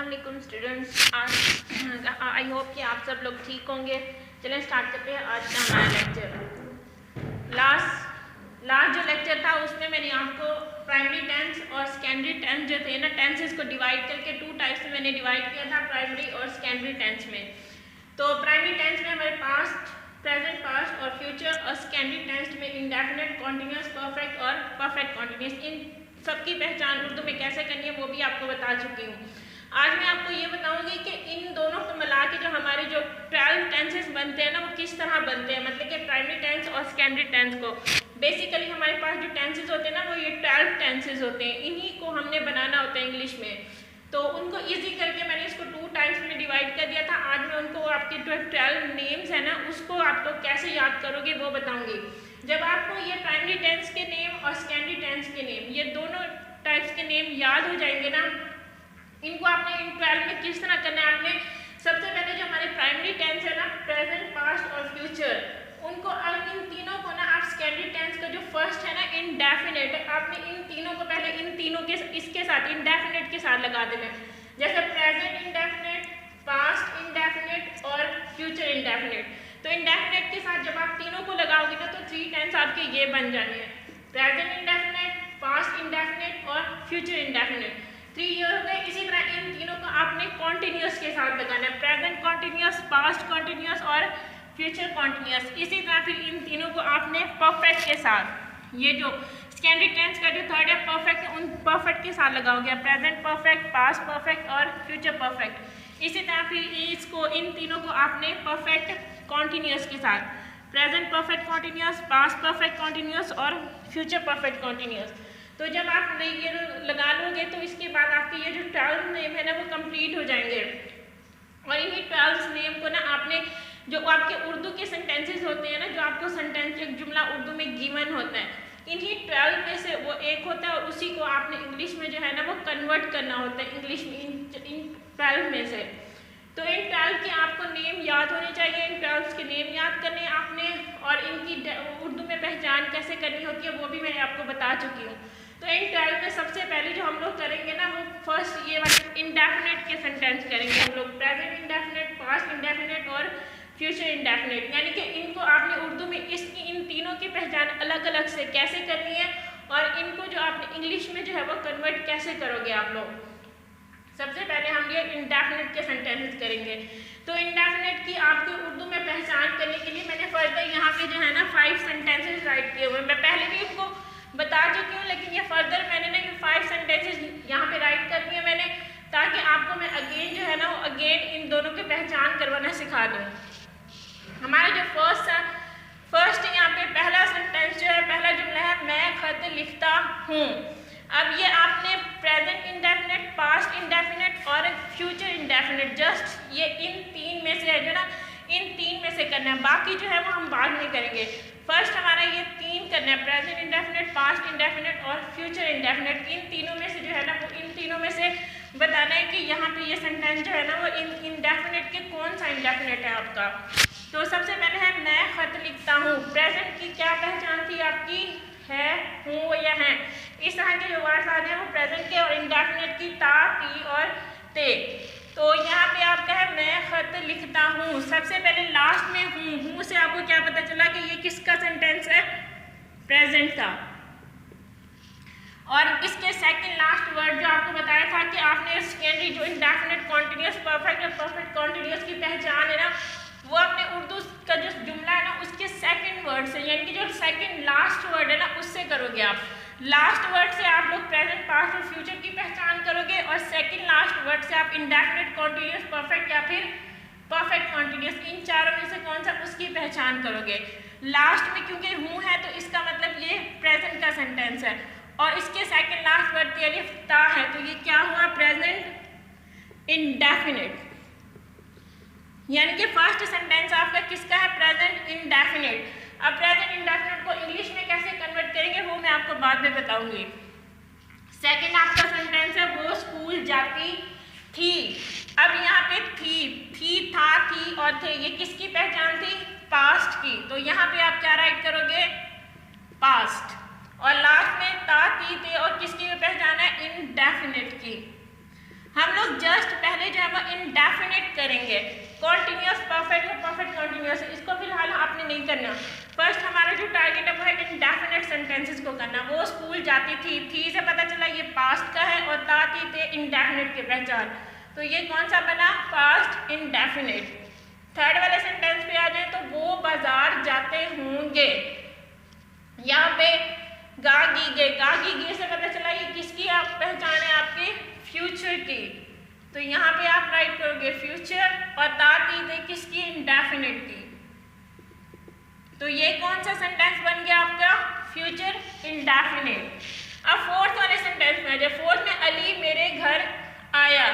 अस्सलामुअलैकुम स्टूडेंट्स। आज I hope कि आप सब लोग ठीक होंगे। चलें स्टार्ट करते हैं आज का हमारा लेक्चर। लास्ट जो लेक्चर था उसमें मैंने आपको प्राइमरी टेंस और सेकेंडरी टेंस जो थे ना, टेंसेस को डिवाइड करके टू टाइप्स में मैंने डिवाइड किया था, प्राइमरी और सेकेंडरी टेंस में। तो प्राइमरी टेंस में हमारे पास्ट, प्रेजेंट, पास्ट और फ्यूचर, और सेकेंडरी टेंस में इंडेफिनिट, कॉन्टिन्यूस, परफेक्ट और परफेक्ट कॉन्टिन्यूस, इन सबकी पहचान उर्दू में कैसे करनी है वो भी आपको बता चुकी हूँ। आज मैं आपको ये बताऊंगी कि इन दोनों को मिला के जो हमारे जो 12 टेंसेस बनते हैं ना, वो किस तरह बनते हैं। मतलब कि प्राइमरी टेंस और सेकेंडरी टेंस को बेसिकली हमारे पास जो टेंसेस होते हैं ना, वो ये 12 टेंसेस होते हैं। इन्हीं को हमने बनाना होता है इंग्लिश में। तो उनको ईजी करके मैंने इसको टू टाइप्स में डिवाइड कर दिया था। आज मैं उनको आपके जो 12 नेम्स है ना, उसको आप लोग कैसे याद करोगे वो बताऊंगी। जब आपको ये प्राइमरी टेंस के नेम और सेकेंडरी टेंस के नेम, ये दोनों टाइप्स के नेम याद हो जाएंगे ना, इनको आपने इन 12 में किस तरह करना है। आपने सबसे पहले जो हमारे प्राइमरी टेंस है ना, प्रेजेंट, पास्ट और फ्यूचर, उनको अब इन तीनों को ना आप सेकेंडरी टेंस का जो फर्स्ट है ना इंडेफिनिट, आपने इन तीनों को पहले इन तीनों के इसके साथ इंडेफिनिट के साथ लगा देना। जैसे प्रेजेंट इंडेफिनिट, पास्ट इंडेफिनिट और फ्यूचर इंडेफिनिट। तो इंडेफिनिट के साथ जब आप तीनों को लगाओगे ना, तो 3 टेंस आपके ये बन जाने हैं, प्रेजेंट इंडेफिनिट, पास्ट इंडेफिनिट और फ्यूचर इंडेफिनिट। 3 ये हो गए। इसी तरह इन तीनों को आपने कॉन्टिन्यूस के साथ लगाना है, प्रेजेंट कॉन्टिन्यूस, पास्ट कॉन्टिन्यूस और फ्यूचर कॉन्टिन्यूस। इसी तरह फिर इन तीनों को आपने परफेक्ट के साथ, ये जो सेकेंडरी टेंस का जो थर्ड है परफेक्ट, उन परफेक्ट के साथ लगाओगे, प्रेजेंट परफेक्ट, पास्ट परफेक्ट और फ्यूचर परफेक्ट। इसी तरह फिर इसको, इन तीनों को आपने परफेक्ट कॉन्टिन्यूस के साथ, present perfect continuous, past perfect continuous और फ्यूचर परफेक्ट कॉन्टिन्यूस। तो जब आप ये लगा लोगे तो इसके बाद आपके ये जो 12 नेम है ना, वो कंप्लीट हो जाएंगे। और इन्हीं 12 नेम को ना आपने, जो आपके उर्दू के सेंटेंसेस होते हैं ना, जो आपको सेंटेंस, एक जुमला उर्दू में गिवन होता है, इन्हीं 12 में से वो एक होता है और उसी को आपने इंग्लिश में जो है ना वो कन्वर्ट करना होता है इंग्लिश में, इन 12 में से। तो इन 12 के आपको नेम याद होने चाहिए, इन 12 के नेम याद करने आपने, और इनकी उर्दू में पहचान कैसे करनी होती है वो भी मैंने आपको बता चुकी हूँ। तो इन 12 में सबसे पहले जो हम लोग करेंगे ना, वो फर्स्ट ये वाले इंडेफिनिट के सेंटेंस करेंगे हम लोग, प्रेजेंट इंडेफिनिट, पास्ट इंडेफिनिट और फ्यूचर इंडेफिनिट। यानी कि इनको आपने उर्दू में इन तीनों की पहचान अलग अलग से कैसे करनी है, और इनको जो आपने इंग्लिश में जो है वो कन्वर्ट कैसे करोगे आप लोग। सबसे पहले हम ये इंडेफिनिट के सेंटेंसेस करेंगे। तो इंडेफिनिट की आपको उर्दू में पहचान करने के लिए मैंने फर्दर यहाँ पे जो है ना 5 सेंटेंसेस राइट किए हुए। मैं पहले भी उनको बता चुकी हूँ, लेकिन ये फर्दर मैंने ना 5 सेंटेंसेस यहाँ पे राइट कर दिए मैंने, ताकि आपको मैं अगेन जो है ना वो अगेन इन दोनों की पहचान करवाना सिखा दूँ। हमारा जो फर्स्ट यहाँ पे पहला सेंटेंस जो है, पहला जुमला है, मैं खत लिखता हूँ। अब ये आपने प्रेजेंट इंडेफिनिट, पास्ट इंडेफिनिट और फ्यूचर इंडेफिनिट, जस्ट ये इन 3 में से है जो ना, इन 3 में से करना है, बाकी जो है वो हम बाद में करेंगे। फर्स्ट हमारा ये 3 करना है, प्रेजेंट इंडेफिनिट, पास्ट इंडेफिनिट और फ्यूचर इंडेफिनिट। इन तीनों में से जो है ना, वो इन तीनों में से बताना है कि यहाँ पे ये सेंटेंस जो है ना वो इन इंडेफिनिट के कौन सा इंडेफिनिट है आपका। तो सबसे पहले है मैं खत लिखता हूँ। प्रेजेंट की क्या पहचान थी आपकी, है, हूँ या हैं। इस तरह के जो वर्ड्स आते हैं वो प्रेजेंट के, और इंडेफिनिट की ता, ती और ते। तो यहाँ पे आपका है मैं खत लिखता हूँ। सबसे पहले लास्ट में हूँ से आपको क्या पता चला कि ये किसका सेंटेंस है, प्रेजेंट का। और इसके सेकंड लास्ट वर्ड जो आपको बताया था कि आपने सेकेंडरी जो इंडेफिनिट, कॉन्टिन्यूस, परफेक्ट और परफेक्ट कॉन्टिन्यूस की पहचान है ना, वो अपने उर्दू का जो जुमला है ना उसके सेकंड वर्ड से, यानी कि जो सेकंड लास्ट वर्ड है ना उससे करोगे आप। लास्ट वर्ड से आप लोग प्रेजेंट, पास्ट और फ्यूचर की पहचान करोगे, और सेकंड लास्ट वर्ड से आप इंडेफिनिट, कॉन्टिन्यूस, परफेक्ट या फिर परफेक्ट कॉन्टिन्यूस, इन चारों में से कौन सा उसकी पहचान करोगे। लास्ट में क्योंकि हूँ है तो इसका मतलब ये प्रेजेंट का सेंटेंस है, और इसके सेकंड लास्ट वर्ड यानी ता है, तो ये क्या हुआ, प्रेजेंट इंडेफिनिट। यानी कि फर्स्ट सेंटेंस आपका किसका है, प्रेजेंट इंडेफिनिट। अब प्रेजेंट इंडेफिनिट को इंग्लिश में कैसे कन्वर्ट करेंगे वो मैं आपको बाद में बताऊंगी। सेकंड आपका सेंटेंस है वो स्कूल जाती थी। अब यहाँ पे थी, था, थी और थे, ये किसकी पहचान थी, पास्ट की। तो यहाँ पे आप क्या राइट करोगे, पास्ट। और लास्ट में ता, ती, थे और किसकी पहचान है, इंडेफिनिट की। हम लोग जस्ट पहले पहले जो है वो इंडेफिनिट करेंगे, कॉन्टिन्यूस परफेक्ट या परफेक्ट कॉन्टिन्यूस, इसको फिलहाल आपने नहीं करना। फर्स्ट हमारा जो टारगेट है वो है इंडेफिनिट सेंटेंसेस को करना। वो स्कूल जाती थी से पता चला ये पास्ट का है, और ताती थे इंडेफिनिट की पहचान, तो ये कौन सा बना, पास्ट इंडेफिनिट। थर्ड वाले सेंटेंस पे आ जाए तो वो बाजार जाते होंगे, यहाँ पे गागी गे से पता चला ये किसकी आप पहचान है, आपके फ्यूचर की, तो यहाँ पे आप राइट करोगे फ्यूचर, और ताती थे किसकी, इंडेफिनिट की। तो ये कौन सा सेंटेंस बन गया आपका, फ्यूचर इंडेफिनिट। अब फोर्थ वाले सेंटेंस में आ जाए। फोर्थ में अली मेरे घर आया।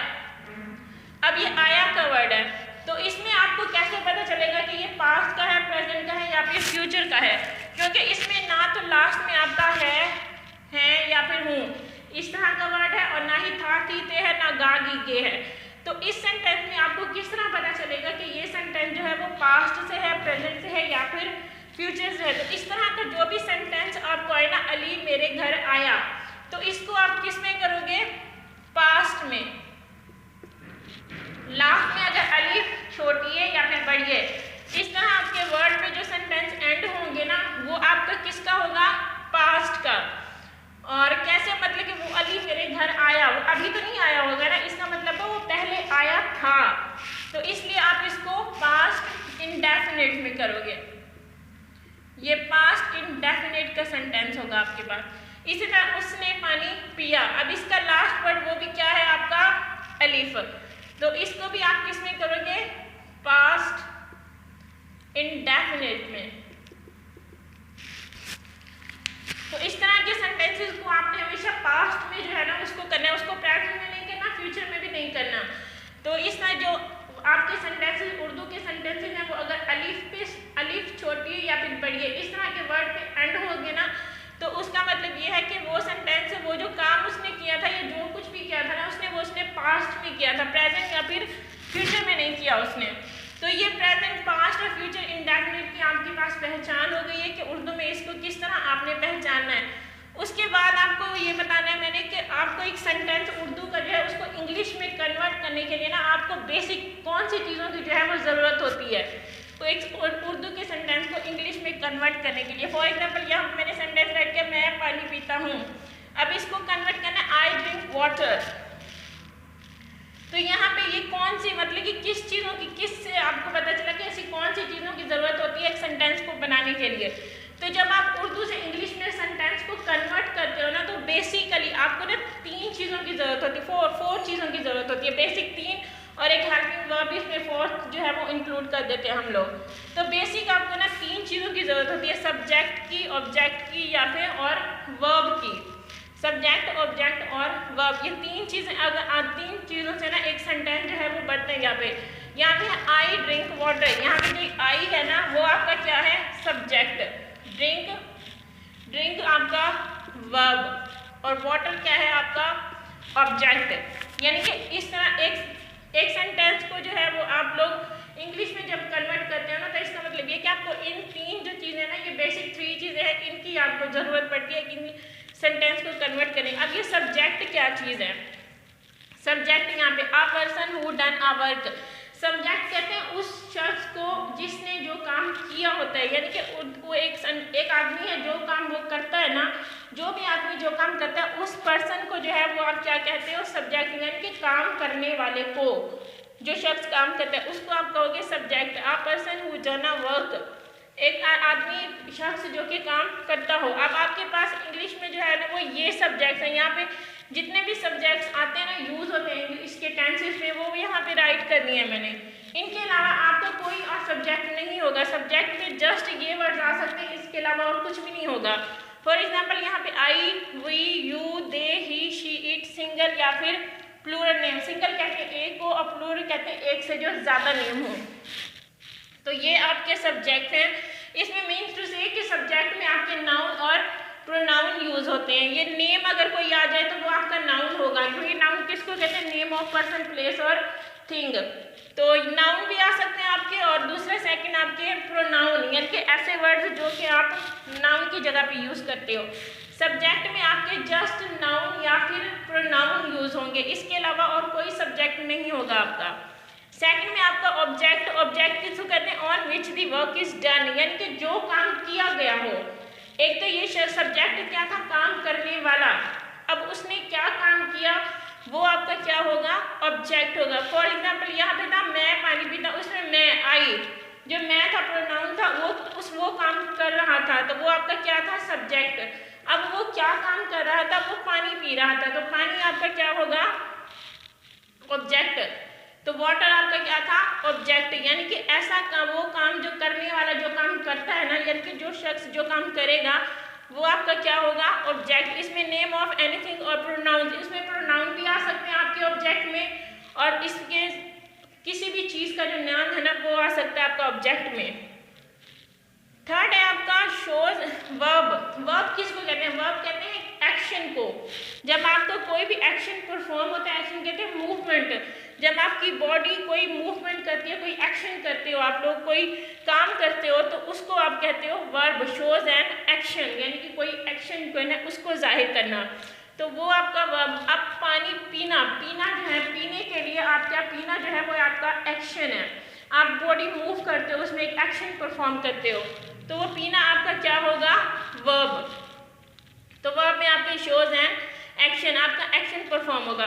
अब ये आया का वर्ड है, तो इसमें आपको कैसे पता चलेगा कि ये पास्ट का है, प्रेजेंट का है या फिर फ्यूचर का है, क्योंकि इसमें ना तो लास्ट में आपका है या फिर हूँ इस तरह का वर्ड है, और ना ही था थी थे है, ना गागी गे है। तो इस सेंटेंस में आपको किस तरह पता चलेगा कि ये सेंटेंस जो है वो पास्ट से है, प्रेजेंट से है या फिर फ्यूचर से है। तो इस तरह का जो भी सेंटेंस आपको आए ना, अली मेरे घर आया, तो इसको आप किस में करोगे, पास्ट में। लास्ट में अगर अलिफ छोटी है या फिर बड़ी है, इस तरह आपके वर्ड में जो सेंटेंस एंड होंगे ना, वो आपका किसका होगा, पास्ट का। और कैसे, मतलब कि वो अली मेरे घर आया, वो अभी तो नहीं आया होगा ना, इसका मतलब है वो पहले आया था, तो इसलिए आप इसको पास्ट इंडेफिनिट में करोगे। ये पास्ट इंडेफिनिट का सेंटेंस होगा आपके पास। इसी तरह उसने पानी पिया, अब इसका लास्ट वर्ड वो भी क्या है आपका, अलिफ, तो इसको भी आप किस में करोगे, पास्ट इंडेफिनिट में। तो इस तरह के सेंटेंसेस को आपने हमेशा पास्ट में जो है ना उसको करना है, उसको प्रेजेंट में नहीं करना, फ्यूचर में भी नहीं करना। तो इस तरह जो आपके सेंटेंसेस, उर्दू के सेंटेंसेस हैं, वो अगर अलिफ छोटी या फिर बड़ी है, इस तरह के वर्ड पे एंड होंगे ना, तो उसका मतलब ये है कि वो सेंटेंस है, वो जो काम उसने किया था या जो कुछ भी किया था ना उसने पास्ट में किया था, प्रेजेंट या फिर फ्यूचर में नहीं किया उसने। तो ये प्रेजेंट, पास्ट और फ्यूचर इंडेफिनिट की आपके पास पहचान हो गई है कि उर्दू में इसको किस तरह आपने पहचानना है। उसके बाद आपको ये बताना है मैंने कि आपको एक सेंटेंस उर्दू का जो है उसको इंग्लिश में कन्वर्ट करने के लिए ना आपको बेसिक कौन सी चीज़ों की जो है वो ज़रूरत होती है। तो एक उर्दू के सेंटेंस को इंग्लिश में कन्वर्ट करने के लिए, फॉर एग्जाम्पल यहाँ मैंने सेंटेंस राइट किया, मैं पानी पीता हूँ। अब इसको कन्वर्ट करना है, आई ड्रिंक वाटर। तो यहाँ पे ये कौन सी, मतलब कि किस चीज़ों की, किससे आपको पता चला कि ऐसी कौन सी चीज़ों की ज़रूरत होती है एक सेंटेंस को बनाने के लिए। तो जब आप उर्दू से इंग्लिश में सेंटेंस को कन्वर्ट करते हो ना, तो बेसिकली आपको ना 3 चीज़ों की ज़रूरत होती है, 4 चीज़ों की ज़रूरत होती है, बेसिक 3 और एक हेल्पिंग वर्ब भी इसमें 4th जो है वो इंक्लूड कर देते हैं हम लोग। तो बेसिक आपको ना 3 चीज़ों की ज़रूरत होती है, सब्जेक्ट की, ऑब्जेक्ट की या फिर और वर्ब की। सब्जेक्ट, ऑब्जेक्ट और वर्ब, ये 3 चीज़ें, अगर 3 चीज़ों से ना एक सेंटेंस जो है वो बनते हैं। यहाँ पे आई ड्रिंक वाटर, यहाँ पे जो आई है ना वो आपका क्या है, सब्जेक्ट, ड्रिंक आपका वर्ब और वाटर क्या है आपका ऑब्जेक्ट। यानी कि इस तरह एक सेंटेंस को जो है वो आप लोग इंग्लिश में जब कन्वर्ट करते हो ना, तो इसका मतलब ये कि आपको इन 3 जो चीज़ें ना, ये बेसिक 3 चीज़ें हैं, इनकी आपको ज़रूरत पड़ती है कि सेंटेंस को कन्वर्ट करें। अब ये सब्जेक्ट क्या चीज़ है, सब्जेक्ट यहाँ पे a person who done a work, subject कहते हैं उस शख्स को जिसने जो काम किया होता है, यानी कि वो एक आदमी है जो काम वो करता है ना, जो भी आदमी जो काम करता है उस पर्सन को जो है वो आप क्या कहते हो, सब्जेक्ट, यानी कि काम करने वाले को, जो शख्स काम करता है उसको आप कहोगे subject. A person who done a work, एक आदमी, शख्स जो कि काम करता हो। अब आपके पास इंग्लिश में जो है ना वो ये सब्जेक्ट्स हैं, यहाँ पे जितने भी सब्जेक्ट्स आते हैं ना, यूज़ होते हैं इंग्लिश के टेंसेस में, वो यहाँ पे राइट करनी है मैंने। इनके अलावा आपका कोई और सब्जेक्ट नहीं होगा, सब्जेक्ट में जस्ट ये वर्ड आ सकते हैं, इसके अलावा और कुछ भी नहीं होगा। फॉर एग्जाम्पल यहाँ पे I, we, you, they, he, she, it, single या फिर प्लूरल नेम। सिंगल कहते हैं एक को और प्लूरल कहते हैं एक से जो ज़्यादा नेम हो। तो ये आपके सब्जेक्ट हैं। इसमें मीन्स टू से कि सब्जेक्ट में आपके नाउन और प्रोनाउन यूज होते हैं। ये नेम अगर कोई आ जाए तो वो आपका नाउन होगा, क्योंकि नाउन किसको कहते हैं, नेम ऑफ पर्सन, प्लेस और थिंग। तो नाउन भी आ सकते हैं आपके, और दूसरे सेकंड आपके प्रोनाउन, यानी कि ऐसे वर्ड्स जो कि आप नाउन की जगह पे यूज करते हो। सब्जेक्ट में आपके जस्ट नाउन या फिर प्रोनाउन यूज होंगे, इसके अलावा और कोई सब्जेक्ट ऑब्जेक्ट नहीं होगा आपका। सेकंड में आपका ऑब्जेक्ट, ऑब्जेक्ट किसको कहते हैं, on which the work is done, यानी कि जो काम किया गया हो। एक तो ये सब्जेक्ट क्या था, काम करने वाला, अब उसने क्या काम किया वो आपका क्या होगा, ऑब्जेक्ट होगा। फॉर एग्जाम्पल यहाँ पे था मैं पानी पीता, उसमें मैं आई, जो मैं था प्रोनाउन था, वो काम कर रहा था, तो वो आपका क्या था, सब्जेक्ट। अब वो क्या काम कर रहा था, वो पानी पी रहा था, तो पानी आपका क्या होगा, ऑब्जेक्ट। तो वाटर आपका क्या था, ऑब्जेक्ट। यानी कि ऐसा काम, वो काम जो करने वाला जो काम करता है ना, यानी कि जो शख्स जो काम करेगा वो आपका क्या होगा, ऑब्जेक्ट। इसमें नेम ऑफ एनीथिंग और प्रोनाउन, इसमें प्रोनाउन भी आ सकते हैं आपके ऑब्जेक्ट में, और इसके किसी भी चीज़ का जो नाम है ना वो आ सकता है आपका ऑब्जेक्ट में। थर्ड है आपका शोज वर्ब। वर्ब किसको कहते हैं, वर्ब कहते हैं एक्शन को। जब आपका कोई भी एक्शन परफॉर्म होता है, एक्शन कहते हैं मूवमेंट। जब आपकी बॉडी कोई मूवमेंट करती है, कोई एक्शन करते हो, आप लोग कोई काम करते हो, तो उसको आप कहते हो वर्ब, शोज एन एक्शन, यानी कि कोई एक्शन को है उसको जाहिर करना, तो वो आपका वर्ब। अब पानी पीना, पीना जो है, पीने के लिए आप क्या, पीना जो है वो आपका एक्शन है, आप बॉडी मूव करते हो, उसमें एक एक्शन परफॉर्म करते हो, तो वो पीना आपका क्या होगा, वर्ब। तो वर्ब में आपके शोज एंड एक्शन, आपका एक्शन परफॉर्म होगा।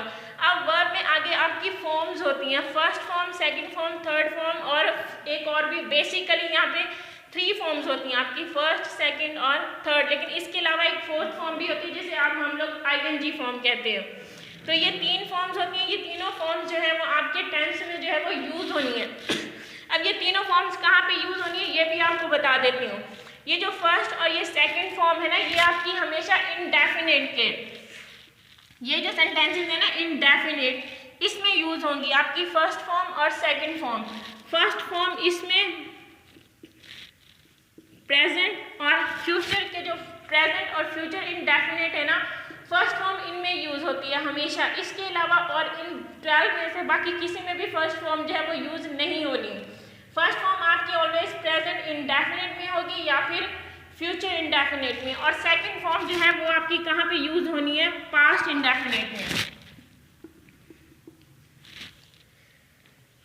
अब वर्ब में आगे आपकी फॉर्म्स होती हैं, first form, second form, third form, और एक और भी, बेसिकली यहाँ पे 3 फॉर्म्स होती हैं आपकी, फर्स्ट, सेकंड और थर्ड। लेकिन इसके अलावा एक फोर्थ फॉर्म भी होती है जिसे हम लोग आईएनजी फॉर्म कहते हैं। तो ये 3 फॉर्म्स होती हैं, ये तीनों फॉर्म्स जो है वो आपके टेंस में जो है वो यूज़ होनी है। अब ये तीनों फॉर्म्स कहाँ पे यूज़ होनी है ये भी आपको बता देती हूँ। ये जो फर्स्ट और ये सेकंड फॉर्म है ना, ये आपकी हमेशा इनडेफिनेट के, ये जो सेंटेंसेस है ना इनडेफिनेट, इसमें यूज़ होंगी आपकी फर्स्ट फॉर्म और सेकंड फॉर्म। फर्स्ट फॉर्म इसमें प्रेजेंट और फ्यूचर के, जो प्रेजेंट और फ्यूचर इनडेफिनेट है ना, फर्स्ट फॉर्म इनमें यूज़ होती है हमेशा। इसके अलावा और इन 12 में से बाकी किसी में भी फर्स्ट फॉर्म जो है वो यूज़ नहीं होनी। फर्स्ट फॉर्म आपकी ऑलवेज प्रेजेंट इंडेफिनिट में होगी या फिर फ्यूचर इंडेफिनिट में, और सेकंड फॉर्म जो है वो आपकी कहाँ पे यूज़ होनी है, पास्ट इंडेफिनिट में।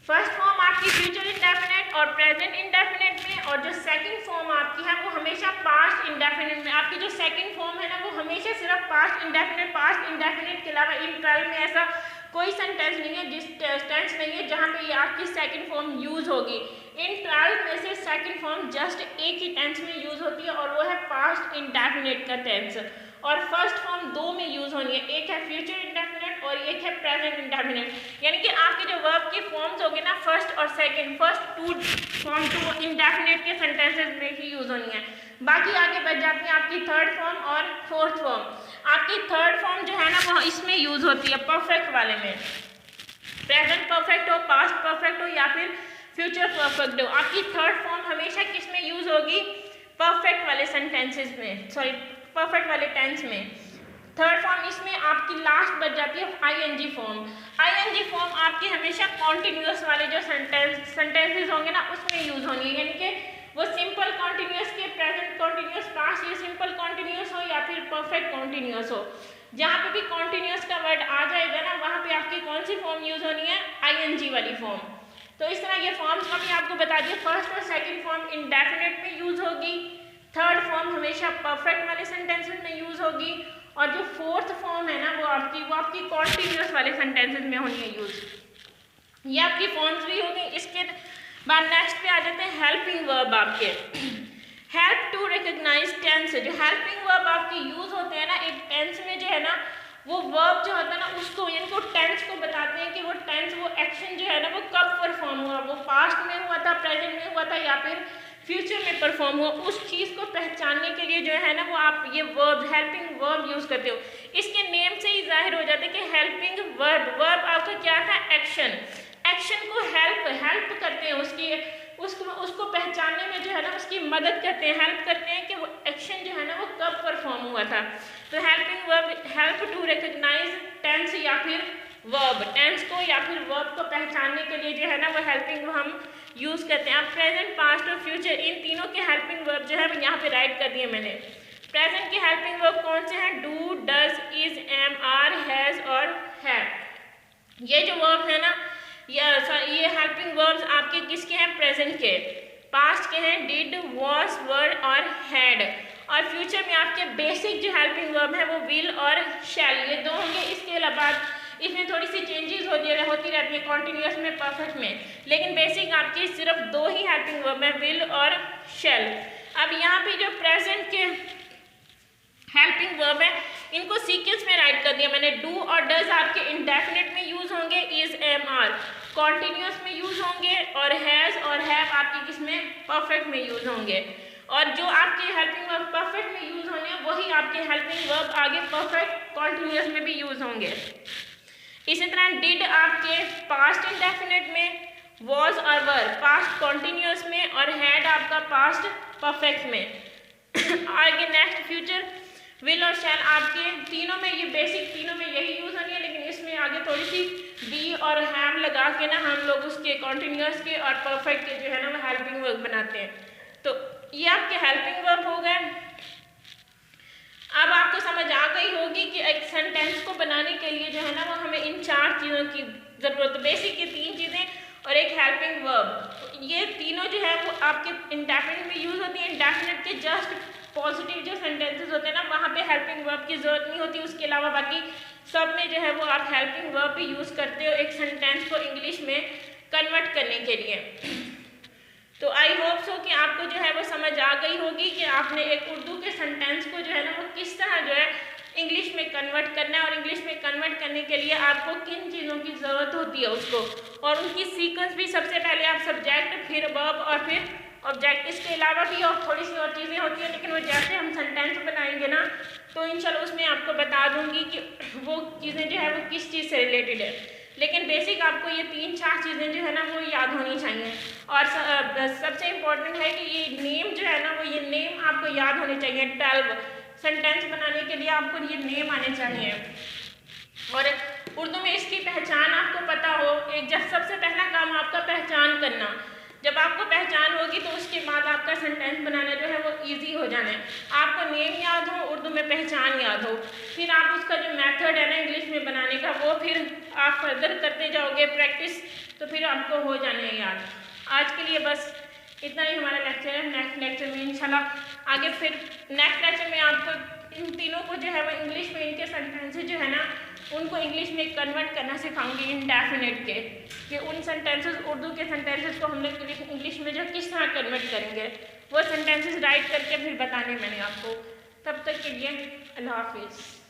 फर्स्ट फॉर्म आपकी फ्यूचर इंडेफिनिट और प्रेजेंट इंडेफिनिट में, और जो सेकंड फॉर्म आपकी है वो हमेशा पास्ट इंडेफिनिट में। आपकी जो सेकंड फॉर्म है ना वो हमेशा सिर्फ पास्ट इंडेफिनिट के अलावा इन 12 में ऐसा कोई सेंटेंस नहीं है, जिस टेंस नहीं है जहाँ पे ये आपकी सेकंड फॉर्म यूज़ होगी। इन 12 में से सेकंड फॉर्म जस्ट एक ही टेंस में यूज़ होती है, और वो है पास्ट इंडेफिनिट का टेंस, और फर्स्ट फॉर्म 2 में यूज़ होनी है, एक है फ्यूचर इंडेफिनिट और एक है प्रेजेंट इंडेफिनिट। यानी कि आपके जो वर्ब की फॉर्म्स होगी ना, फर्स्ट और सेकंड, फर्स्ट 2 फॉर्म तो इंडेफिनिट के सेंटेंसेस में ही यूज़ होनी है। बाकी आगे बच जाती है आपकी थर्ड फॉर्म और फोर्थ फॉर्म। आपकी थर्ड फॉर्म जो है ना वो इसमें यूज़ होती है परफेक्ट वाले में, प्रेजेंट परफेक्ट हो, पास्ट परफेक्ट हो या फिर फ्यूचर परफेक्ट हो। आपकी थर्ड फॉर्म हमेशा किस में यूज़ होगी, परफेक्ट वाले सेंटेंसेस में, सॉरी परफेक्ट वाले टेंस में। थर्ड फॉर्म इसमें आपकी लास्ट बच जाती है आईएनजी फॉर्म। आईएनजी फॉर्म आपकी हमेशा कॉन्टिन्यूस वाले जो सेंटेंसेस होंगे ना उसमें यूज़ होनी है, यानी कि वो सिंपल कॉन्टिन्यूस के, प्रेजेंट कॉन्टिन्यूस, पास्ट ये सिंपल कॉन्टिन्यूस हो या फिर परफेक्ट कॉन्टिन्यूस हो। जहाँ पे भी कॉन्टिन्यूस का वर्ड आ जाएगा ना वहाँ पे आपकी कौन सी फॉर्म यूज़ होनी है, आईएनजी वाली फॉर्म। तो इस तरह ये फॉर्म्स का भी आपको बता दिया। फर्स्ट और सेकंड फॉर्म इंडेफिनिट में यूज़ होगी, थर्ड फॉर्म हमेशा परफेक्ट वाले सेंटेंसेस में यूज़ होगी, और जो फोर्थ फॉर्म है ना वो आपकी कॉन्टिन्यूस वाले सेंटेंसेस में होनी है यूज़। ये आपकी फॉर्म्स भी होगी। इसके बाद नेक्स्ट पे आ जाते हैं हेल्पिंग वर्ब आपके। हेल्प टू रिकग्नाइज टेंस, जो हेल्पिंग वर्ब आपके यूज़ होते हैं ना एक टेंस में जो है ना, वो वर्ब जो होता है ना उसको, इनको टेंस को बताते हैं कि वो टेंस, वो एक्शन जो है ना वो कब परफॉर्म हुआ, वो पास्ट में हुआ था, प्रेजेंट में हुआ था या फिर फ्यूचर में परफॉर्म हुआ। उस चीज़ को पहचानने के लिए जो है ना वो आप ये वर्ब, हेल्पिंग वर्ब यूज़ करते हो। इसके नेम से ही जाहिर हो जाता है कि हेल्पिंग वर्ब, वर्ब आपका क्या था, एक्शन। एक्शन को हेल्प करते हैं, उसको पहचानने में जो है ना उसकी मदद करते हैं, हेल्प करते हैं कि वो एक्शन जो है ना वो कब परफॉर्म हुआ था। तो helping verb, help to recognize tense या फिर वर्ब, टेंस को या फिर वर्ब को पहचानने के लिए जो है ना वो हेल्पिंग हम यूज़ करते हैं। अब प्रेजेंट, पास्ट और फ्यूचर इन तीनों के हेल्पिंग वर्ब जो है यहाँ पे राइट कर दिए मैंने। प्रेजेंट के हेल्पिंग वर्ब कौन से हैं, do, does, is, am, are, has और हैव। ये जो वर्ब है ना, ये हेल्पिंग वर्ब्स आपके किसके हैं? प्रेजेंट के। पास्ट के हैं डिड, वॉज, वर और हैड। और फ्यूचर में आपके बेसिक जो हेल्पिंग वर्ब है वो विल और शैल, ये दो होंगे। इसके अलावा इसमें थोड़ी सी चेंजेस होती रहती है कॉन्टिन्यूस में, परफेक्ट में, लेकिन बेसिक आपकी सिर्फ दो ही हेल्पिंग वर्ब है, विल और शैल। अब यहाँ पे जो प्रेजेंट के हेल्पिंग वर्ब है इनको सीक्वेंस में राइट कर दिया मैंने। डू और डज आपके इंडेफिनिट में यूज होंगे, इज, एम, आर कॉन्टिन्यूस में यूज होंगे, और हैज और हैव आपके किसमें? परफेक्ट में यूज होंगे। और जो आपके हेल्पिंग वर्ब परफेक्ट में यूज होंगे वही आपके हेल्पिंग वर्ब आगे परफेक्ट कॉन्टिन्यूस में भी यूज होंगे। इसी तरह डिड आपके पास्ट इंडेफिनिट में, वॉज और वर पास्ट कॉन्टिन्यूस में, और हैड आपका पास्ट परफेक्ट में। आगे नेक्स्ट फ्यूचर विल और शैल आपके तीनों में, ये बेसिक तीनों में यही यूज होनी है, लेकिन इसमें आगे थोड़ी सी बी और हैव लगा के ना हम लोग उसके कॉन्टिन्यूस के और परफेक्ट के जो है ना वो हेल्पिंग वर्ब बनाते हैं। तो ये आपके हेल्पिंग वर्ब हो गए। अब आपको समझ आ गई होगी कि एक सेंटेंस को बनाने के लिए जो है ना वो हमें इन चार चीज़ों की ज़रूरत है। बेसिक ये तीन चीज़ें और एक हेल्पिंग वर्ब, ये तीनों जो है वो आपके इंडेफिनिट में यूज़ होती है। इंडेफिनिट के जस्ट पॉजिटिव जो सेंटेंसेस होते हैं ना वहाँ पे हेल्पिंग वर्ब की ज़रूरत नहीं होती। उसके अलावा बाकी सब में जो है वो आप हेल्पिंग वर्ब भी यूज़ करते हो एक सेंटेंस को इंग्लिश में कन्वर्ट करने के लिए। तो आई होप सो कि आपको जो है वो समझ आ गई होगी कि आपने एक उर्दू के सेंटेंस को जो है ना वो किस तरह जो है इंग्लिश में कन्वर्ट करना है, और इंग्लिश में कन्वर्ट करने के लिए आपको किन चीज़ों की ज़रूरत होती है उसको, और उनकी सीक्वेंस भी। सबसे पहले आप सब्जेक्ट, फिर वर्ब और फिर ऑब्जेक्ट। इसके अलावा भी और थोड़ी सी और चीज़ें होती हैं, लेकिन वो जैसे हम सेंटेंस बनाएंगे ना तो इंशाल्लाह उसमें आपको बता दूंगी कि वो चीज़ें जो है वो किस चीज़ से रिलेटेड है। लेकिन बेसिक आपको ये तीन चार चीज़ें जो है ना वो याद होनी चाहिए। और सबसे इम्पोर्टेंट है कि ये नेम जो है ना वो ये नेम आपको याद होने चाहिए। 12 सेंटेंस बनाने के लिए आपको ये नेम आने चाहिए। और उर्दू में इसकी पहचान आपको पता हो। एक जब सबसे पहला काम आपका पहचान करना, जब आपको पहचान होगी तो उसके बाद आपका सेंटेंस बनाना जो है वो इजी हो जाना है। आपको नेम याद हो, उर्दू में पहचान याद हो, फिर आप उसका जो मेथड है ना इंग्लिश में बनाने का वो फिर आप फर्दर करते जाओगे प्रैक्टिस, तो फिर आपको हो जाने है याद। आज के लिए बस इतना ही हमारा लेक्चर है। नेक्स्ट लेक्चर में इंशाल्लाह आगे फिर नेक्स्ट लेक्चर में आपको इन तीनों को जो है वो इंग्लिश में इनके सेंटेंसेस जो है ना उनको इंग्लिश में कन्वर्ट करना सिखाऊंगी इंडेफिनिट के, कि उन सेंटेंसेस उर्दू के सेंटेंसेस को हम लोग इंग्लिश में जो किस तरह कन्वर्ट करेंगे वो सेंटेंसेस राइट करके फिर बताने मैंने आपको। तब तक के लिए अल्लाह हाफिज़।